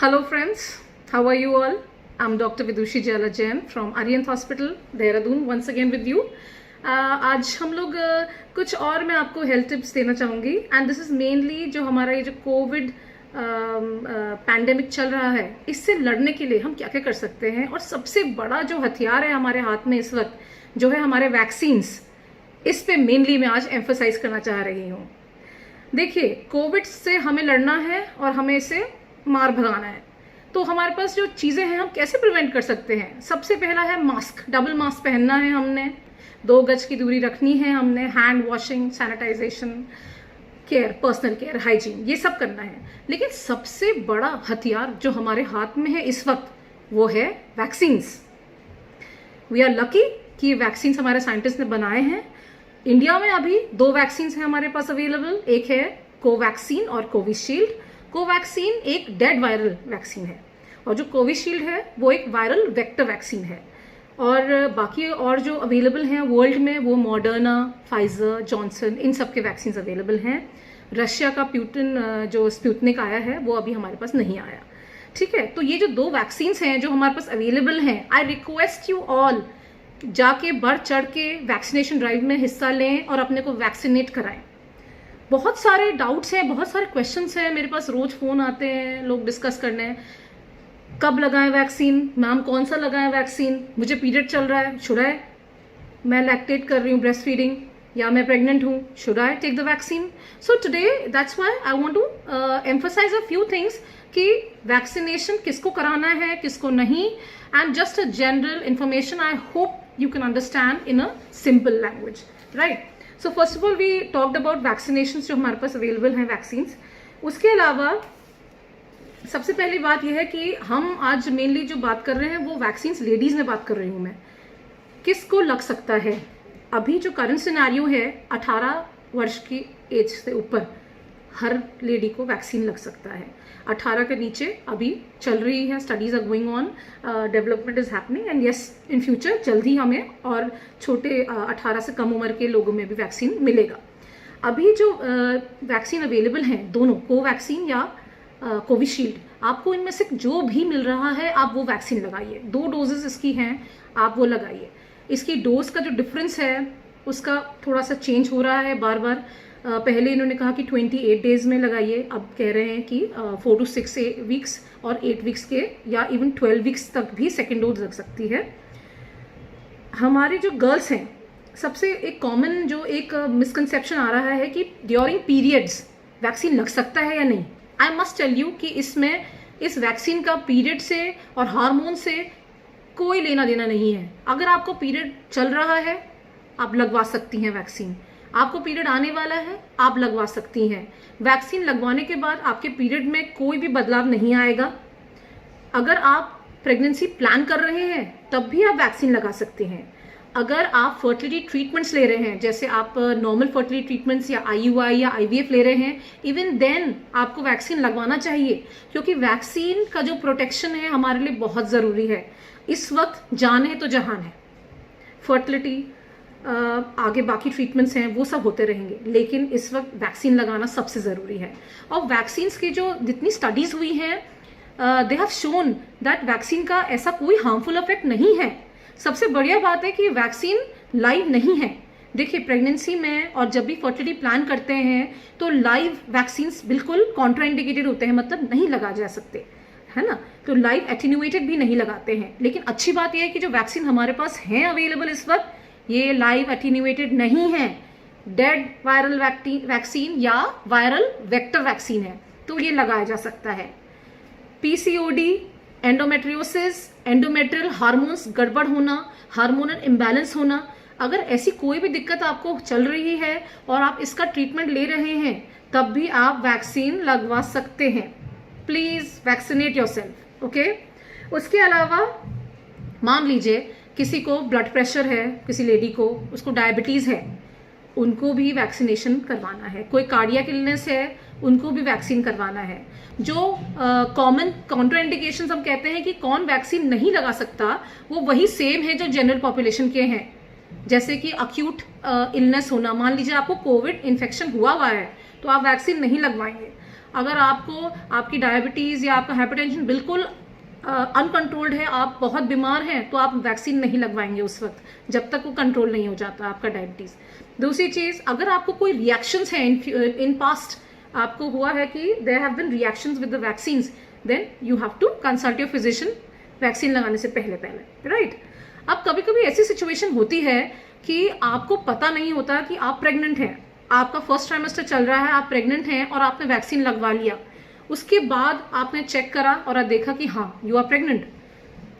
Hello friends, how are you all? I'm Dr. Vidushi Jala Jain from Arihant Hospital, Dehradun, once again with you. आज हम लोग कुछ और मैं आपको हेल्थ टिप्स देना चाहूँगी एंड दिस इज़ मेनली जो हमारा ये जो कोविड पैंडेमिक चल रहा है इससे लड़ने के लिए हम क्या क्या कर सकते हैं। और सबसे बड़ा जो हथियार है हमारे हाथ में इस वक्त जो है हमारे वैक्सीन्स, इस पे मेनली मैं आज एम्फोसाइज करना चाह रही हूँ। देखिए, कोविड से हमें लड़ना है और हमें इसे मार भगाना है। तो हमारे पास जो चीज़ें हैं हम कैसे प्रिवेंट कर सकते हैं। सबसे पहला है मास्क, डबल मास्क पहनना है हमने, 2 गज की दूरी रखनी है हमने, hand washing, sanitization, care, personal care, hygiene, ये सब करना है। लेकिन सबसे बड़ा हथियार जो हमारे हाथ में है इस वक्त वो है वैक्सीन्स। वी आर लकी कि ये वैक्सीन्स हमारे साइंटिस्ट ने बनाए हैं। इंडिया में अभी 2 वैक्सीन्स हैं हमारे पास अवेलेबल, एक है कोवैक्सीन और कोविशील्ड। कोवैक्सीन एक डेड वायरल वैक्सीन है और जो कोविशील्ड है वो एक वायरल वेक्टर वैक्सीन है। और बाकी और जो अवेलेबल हैं वर्ल्ड में वो मॉडर्ना, फाइजर, जॉनसन, इन सब के वैक्सीन अवेलेबल हैं। रशिया का जो स्पुतनिक आया है वो अभी हमारे पास नहीं आया। ठीक है, तो ये जो 2 वैक्सीन्स हैं जो हमारे पास अवेलेबल हैं, आई रिक्वेस्ट यू ऑल जाके बढ़ चढ़ के वैक्सीनेशन ड्राइव में हिस्सा लें और अपने को वैक्सीनेट कराएं। बहुत सारे डाउट्स हैं, बहुत सारे क्वेश्चंस हैं, मेरे पास रोज फोन आते हैं, लोग डिस्कस करने हैं कब लगाएं वैक्सीन, मैम कौन सा लगाएं वैक्सीन, मुझे पीरियड चल रहा है, शुड आई, मैं लैक्टेट कर रही हूँ ब्रेस्ट फीडिंग, या मैं प्रेग्नेंट हूँ, should I take the vaccine. So today that's why I want to emphasize a few things कि वैक्सीनेशन किसको कराना है किसको नहीं, and just a general information I hope you can understand in a simple language, right? So first of all we talked about vaccinations जो हमारे पास available हैं vaccines. उसके अलावा सबसे पहली बात यह है कि हम आज मेनली जो बात कर रहे हैं वो वैक्सीन्स लेडीज में बात कर रही हूँ मैं। किसको लग सकता है? अभी जो करंट सिनेरियो है 18 वर्ष की एज से ऊपर हर लेडी को वैक्सीन लग सकता है। 18 के नीचे अभी चल रही है, studies are going on, development is happening and yes in future जल्दी हमें और छोटे 18 से कम उम्र के लोगों में भी वैक्सीन मिलेगा। अभी जो वैक्सीन अवेलेबल हैं दोनों, कोवैक्सीन या कोविशील्ड, आपको इनमें से जो भी मिल रहा है आप वो वैक्सीन लगाइए। 2 डोजेस इसकी हैं, आप वो लगाइए। इसकी डोज का जो डिफरेंस है उसका थोड़ा सा चेंज हो रहा है बार बार। पहले इन्होंने कहा कि 28 डेज में लगाइए, अब कह रहे हैं कि 4 to 6 वीक्स और 8 वीक्स के या इवन 12 वीक्स तक भी सेकेंड डोज लग सकती है। हमारी जो गर्ल्स हैं, सबसे एक कॉमन जो एक मिसकंसेप्शन आ रहा है कि ड्यूरिंग पीरियड्स वैक्सीन लग सकता है या नहीं। आई मस्ट टेल यू कि इसमें इस वैक्सीन का पीरियड से और हार्मोन से कोई लेना देना नहीं है। अगर आपको पीरियड चल रहा है आप लगवा सकती हैं वैक्सीन, आपको पीरियड आने वाला है आप लगवा सकती हैं। वैक्सीन लगवाने के बाद आपके पीरियड में कोई भी बदलाव नहीं आएगा। अगर आप प्रेगनेंसी प्लान कर रहे हैं तब भी आप वैक्सीन लगा सकते हैं। अगर आप फर्टिलिटी ट्रीटमेंट्स ले रहे हैं, जैसे आप नॉर्मल फर्टिलिटी ट्रीटमेंट्स या IUI या IVF ले रहे हैं, इवन देन आपको वैक्सीन लगवाना चाहिए, क्योंकि वैक्सीन का जो प्रोटेक्शन है हमारे लिए बहुत ज़रूरी है। इस वक्त जान है तो जहान है। फर्टिलिटी आगे बाकी ट्रीटमेंट्स हैं वो सब होते रहेंगे, लेकिन इस वक्त वैक्सीन लगाना सबसे ज़रूरी है। और वैक्सीन्स की जो जितनी स्टडीज़ हुई हैं they have shown that vaccine का ऐसा कोई हार्मफुल इफेक्ट नहीं है। सबसे बढ़िया बात है कि वैक्सीन लाइव नहीं है। देखिए, प्रेगनेंसी में और जब भी फर्टिलिटी प्लान करते हैं तो लाइव वैक्सीन्स बिल्कुल कॉन्ट्राइंडिकेटेड होते हैं, मतलब नहीं लगा जा सकते, है ना। तो लाइव एटीन्यूएटेड भी नहीं लगाते हैं। लेकिन अच्छी बात यह है कि जो वैक्सीन हमारे पास हैं अवेलेबल इस वक्त, ये लाइव एटीन्यूएटेड नहीं है, डेड वायरल वैक्सीन या वायरल वेक्टर वैक्सीन है, तो ये लगाया जा सकता है। PCOD, एंडोमेट्रियोसिस, एंडोमेट्रियल हार्मोन्स गड़बड़ होना, हार्मोनल इम्बैलेंस होना, अगर ऐसी कोई भी दिक्कत आपको चल रही है और आप इसका ट्रीटमेंट ले रहे हैं तब भी आप वैक्सीन लगवा सकते हैं। Please vaccinate yourself, okay. उसके अलावा मान लीजिए किसी को ब्लड प्रेशर है, किसी लेडी को उसको डायबिटीज़ है, उनको भी वैक्सीनेशन करवाना है। कोई कार्डियक इलनेस है, उनको भी वैक्सीन करवाना है। जो कॉमन कॉन्ट्राइंडिकेशंस हम कहते हैं कि कौन वैक्सीन नहीं लगा सकता, वो वही सेम है जो जनरल पॉपुलेशन के हैं। जैसे कि अक्यूट इलनेस होना, मान लीजिए आपको कोविड इन्फेक्शन हुआ है तो आप वैक्सीन नहीं लगवाएंगे। अगर आपको आपकी डायबिटीज़ या आपका हाइपरटेंशन बिल्कुल अनकंट्रोल्ड है, आप बहुत बीमार हैं, तो आप वैक्सीन नहीं लगवाएंगे उस वक्त जब तक वो कंट्रोल नहीं हो जाता आपका डायबिटीज़। दूसरी चीज़, अगर आपको कोई रिएक्शंस हैं इन पास्ट, आपको हुआ है कि there have been reactions with the vaccines, then you have to consult your physician vaccine लगाने से पहले, राइट। अब कभी कभी ऐसी सिचुएशन होती है कि आपको पता नहीं होता कि आप प्रेग्नेंट हैं, आपका फर्स्ट ट्राइमेस्टर चल रहा है, आप प्रेग्नेंट हैं और आपने वैक्सीन लगवा लिया, उसके बाद आपने चेक करा और देखा कि हाँ you are pregnant.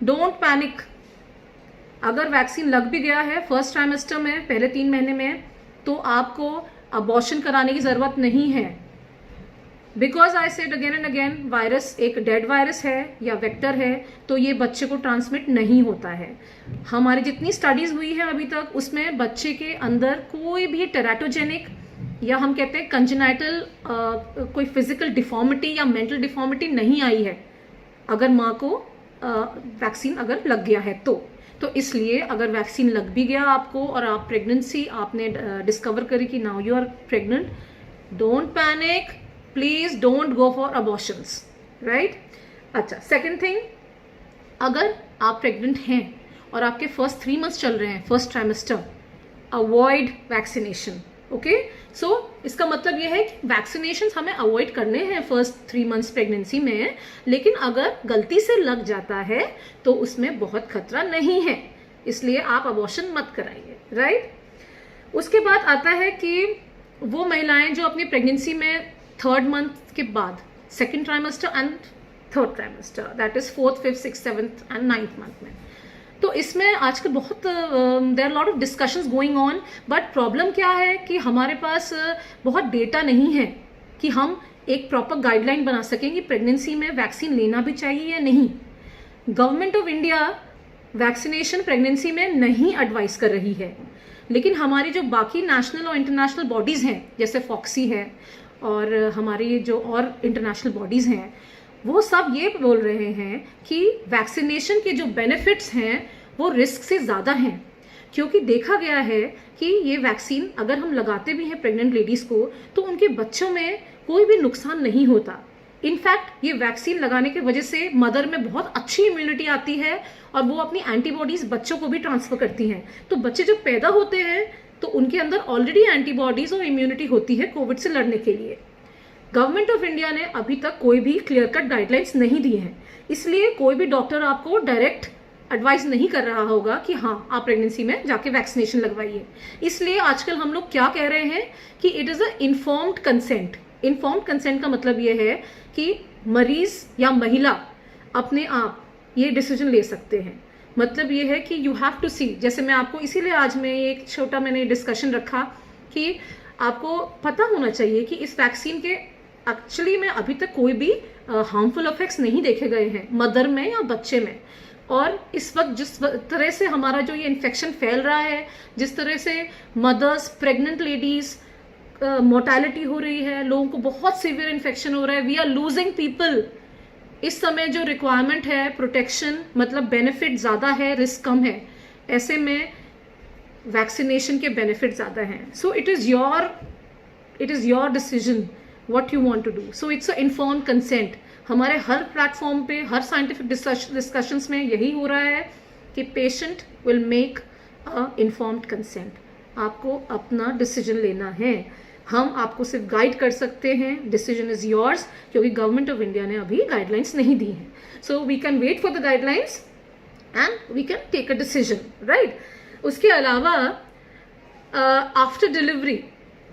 Don't panic. अगर वैक्सीन लग भी गया है फर्स्ट ट्राइमेस्टर में, पहले 3 महीने में, तो आपको अबॉर्शन कराने की जरूरत नहीं है। Because I said again and again, virus एक डेड वायरस है या वेक्टर है, तो ये बच्चे को ट्रांसमिट नहीं होता है। हमारी जितनी स्टडीज हुई है अभी तक, उसमें बच्चे के अंदर कोई भी टेराटोजेनिक या हम कहते हैं कंजेनाइटल कोई फिजिकल डिफॉर्मिटी या मेंटल डिफॉर्मिटी नहीं आई है, अगर माँ को वैक्सीन अगर लग गया है तो इसलिए अगर वैक्सीन लग भी गया आपको और आप प्रेगनेंसी आपने डिस्कवर करी कि now you are pregnant, don't panic, please don't go for abortions, right. अच्छा, सेकंड थिंग, अगर आप प्रेग्नेंट हैं और आपके फर्स्ट 3 मंथ्स चल रहे हैं, first trimester, avoid vaccination. Okay, so इसका मतलब यह है कि वैक्सीनेशन हमें अवॉइड करने हैं फर्स्ट 3 मंथ्स प्रेगनेंसी में, लेकिन अगर गलती से लग जाता है तो उसमें बहुत खतरा नहीं है, इसलिए आप अबॉर्शन मत कराइए, राइट। उसके बाद आता है कि वो महिलाएं जो अपनी प्रेगनेंसी में 3rd मंथ के बाद, 2nd trimester and 3rd trimester, that is 4th, 5th, 6th, 7th and 9th month में, तो इसमें आजकल बहुत there lot of discussions going on, but problem क्या है कि हमारे पास बहुत डेटा नहीं है कि हम एक प्रॉपर गाइडलाइन बना सकें कि प्रेगनेंसी में वैक्सीन लेना भी चाहिए या नहीं। Government of India vaccination pregnancy में नहीं एडवाइस कर रही है, लेकिन हमारी जो बाकी नेशनल और इंटरनेशनल बॉडीज़ हैं, जैसे फॉक्सी है और हमारी जो और इंटरनेशनल बॉडीज़ हैं, वो सब ये बोल रहे हैं कि वैक्सीनेशन के जो बेनिफिट्स हैं वो रिस्क से ज़्यादा हैं, क्योंकि देखा गया है कि ये वैक्सीन अगर हम लगाते भी हैं प्रेग्नेंट लेडीज़ को, तो उनके बच्चों में कोई भी नुकसान नहीं होता। इनफैक्ट ये वैक्सीन लगाने की वजह से मदर में बहुत अच्छी इम्यूनिटी आती है और वो अपनी एंटीबॉडीज़ बच्चों को भी ट्रांसफ़र करती हैं। तो बच्चे जब पैदा होते हैं तो उनके अंदर ऑलरेडी एंटीबॉडीज़ और इम्यूनिटी होती है कोविड से लड़ने के लिए। गवर्नमेंट ऑफ इंडिया ने अभी तक कोई भी क्लियर कट गाइडलाइंस नहीं दी हैं, इसलिए कोई भी डॉक्टर आपको डायरेक्ट एडवाइस नहीं कर रहा होगा कि हाँ आप प्रेगनेंसी में जाके वैक्सीनेशन लगवाइए। इसलिए आजकल हम लोग क्या कह रहे हैं कि it is a informed consent. Informed consent का मतलब ये है कि मरीज या महिला अपने आप ये डिसीजन ले सकते हैं। मतलब ये है कि यू हैव टू सी, जैसे मैं आपको इसीलिए आज मैं एक छोटा मैंने डिस्कशन रखा कि आपको पता होना चाहिए कि इस वैक्सीन के एक्चुअली में अभी तक कोई भी हार्मफुल इफेक्ट्स नहीं देखे गए हैं मदर में या बच्चे में। और इस वक्त जिस तरह से हमारा जो ये इन्फेक्शन फैल रहा है, जिस तरह से मदर्स, प्रेग्नेंट लेडीज मोर्टेलिटी हो रही है, लोगों को बहुत सीवियर इन्फेक्शन हो रहा है, वी आर लूजिंग पीपल। इस समय जो रिक्वायरमेंट है प्रोटेक्शन, मतलब बेनिफिट ज़्यादा है, रिस्क कम है, ऐसे में वैक्सीनेशन के बेनिफिट ज़्यादा हैं। So it is your decision what you want to do. So it's a informed consent. हमारे हर प्लेटफॉर्म पे, हर साइंटिफिक डिस्कशंस में यही हो रहा है कि patient will make a informed consent. आपको अपना डिसीजन लेना है, हम आपको सिर्फ गाइड कर सकते हैं, डिसीजन इज योर्स, क्योंकि गवर्नमेंट ऑफ इंडिया ने अभी गाइडलाइंस नहीं दी हैं। So we can wait for the guidelines and we can take a decision, right. उसके अलावा after delivery,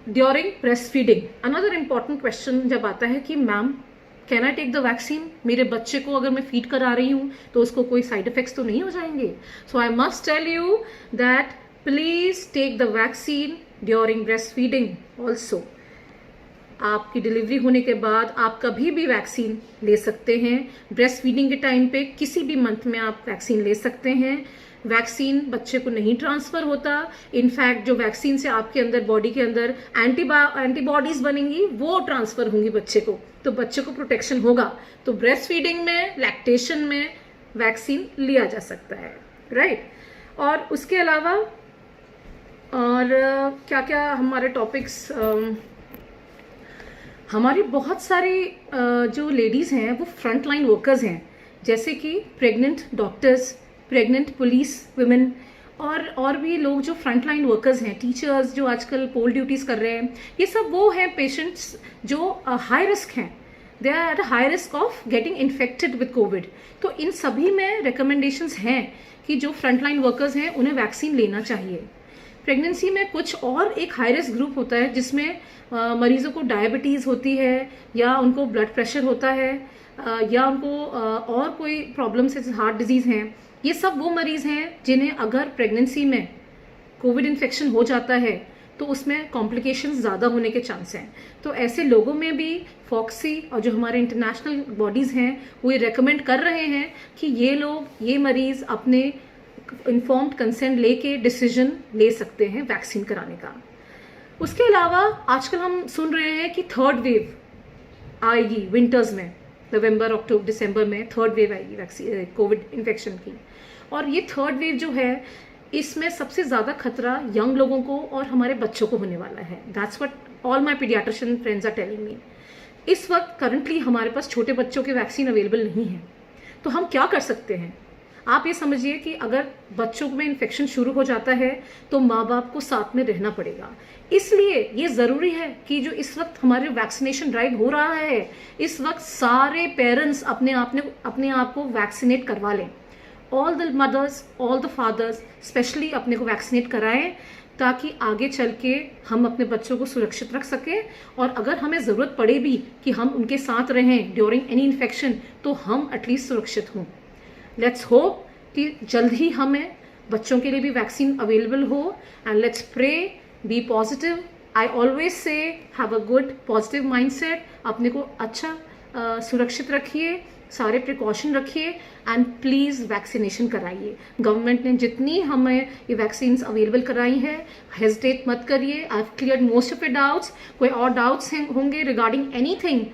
during breast feeding, another important question जब आता है कि ma'am can I take the vaccine, मेरे बच्चे को अगर मैं फीड करा रही हूँ तो उसको कोई साइड इफेक्ट्स तो नहीं हो जाएंगे। So I must tell you that please take the vaccine during breast feeding also. आपकी डिलीवरी होने के बाद आप कभी भी वैक्सीन ले सकते हैं। ब्रेस्ट फीडिंग के टाइम पे किसी भी मंथ में आप वैक्सीन ले सकते हैं। वैक्सीन बच्चे को नहीं ट्रांसफ़र होता, इनफैक्ट जो वैक्सीन से आपके अंदर बॉडी के अंदर एंटीबॉडीज़ बनेंगी वो ट्रांसफ़र होंगी बच्चे को, तो बच्चे को प्रोटेक्शन होगा। तो ब्रेस्ट फीडिंग में, लैक्टेशन में वैक्सीन लिया जा सकता है, राइट। और उसके अलावा और क्या क्या हमारे टॉपिक्स, हमारी बहुत सारी जो लेडीज़ हैं वो फ्रंट लाइन वर्कर्स हैं, जैसे कि pregnant doctors, pregnant police women और भी लोग जो फ्रंट लाइन वर्कर्स हैं, टीचर्स जो आजकल पोल ड्यूटीज़ कर रहे हैं। ये सब वो हैं पेशेंट्स जो हाई रिस्क हैं, they are at high risk of getting infected with Covid. तो इन सभी में रिकमेंडेशंस हैं कि जो फ्रंट लाइन वर्कर्स हैं उन्हें वैक्सीन लेना चाहिए। प्रेगनेंसी में कुछ और एक हाई रिस्क ग्रुप होता है जिसमें मरीजों को डायबिटीज़ होती है, या उनको ब्लड प्रेशर होता है, या उनको और कोई प्रॉब्लम्स है, हार्ट डिजीज़ हैं। ये सब वो मरीज़ हैं जिन्हें अगर प्रेगनेंसी में कोविड इन्फेक्शन हो जाता है तो उसमें कॉम्प्लिकेशंस ज़्यादा होने के चांस हैं। तो ऐसे लोगों में भी फॉक्सी और जो हमारे इंटरनेशनल बॉडीज़ हैं वो ये रेकमेंड कर रहे हैं कि ये मरीज़ अपने इन्फॉर्म्ड कंसेंट लेके डिसीजन ले सकते हैं वैक्सीन कराने का। उसके अलावा आजकल हम सुन रहे हैं कि थर्ड वेव आएगी विंटर्स में, नवंबर अक्टूबर दिसंबर में थर्ड वेव आएगी वैक्सीन कोविड इन्फेक्शन की। और ये थर्ड वेव जो है इसमें सबसे ज़्यादा खतरा यंग लोगों को और हमारे बच्चों को होने वाला है। That's what all my paediatrician friends are telling me. इस वक्त करंटली हमारे पास छोटे बच्चों के वैक्सीन अवेलेबल नहीं है, तो हम क्या कर सकते हैं? आप ये समझिए कि अगर बच्चों में इन्फेक्शन शुरू हो जाता है तो माँ बाप को साथ में रहना पड़ेगा। इसलिए ये ज़रूरी है कि जो इस वक्त हमारे वैक्सीनेशन ड्राइव हो रहा है, इस वक्त सारे पेरेंट्स अपने आप को वैक्सीनेट करवा लें। All the mothers, all the fathers specially अपने को वैक्सीनेट कराएं, ताकि आगे चल के हम अपने बच्चों को सुरक्षित रख सकें। और अगर हमें ज़रूरत पड़े भी कि हम उनके साथ रहें ड्यूरिंग एनी इन्फेक्शन, तो हम एटलीस्ट सुरक्षित हों। लेट्स होप कि जल्द ही हमें बच्चों के लिए भी वैक्सीन अवेलेबल हो, and let's pray, be positive. I always say have a good positive mindset. अपने को अच्छा सुरक्षित रखिए, सारे प्रिकॉशन रखिए, एंड प्लीज़ वैक्सीनेशन कराइए। गवर्नमेंट ने जितनी हमें ये वैक्सीन अवेलेबल कराई है, हेजिटेट मत करिए। I have cleared most of your doubts. कोई और डाउट्स होंगे रिगार्डिंग एनीथिंग,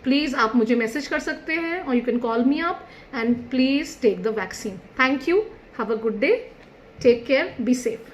प्लीज़ आप मुझे मैसेज कर सकते हैं, और you can call me up, and please take the vaccine. Thank you, have a good day, take care, be safe.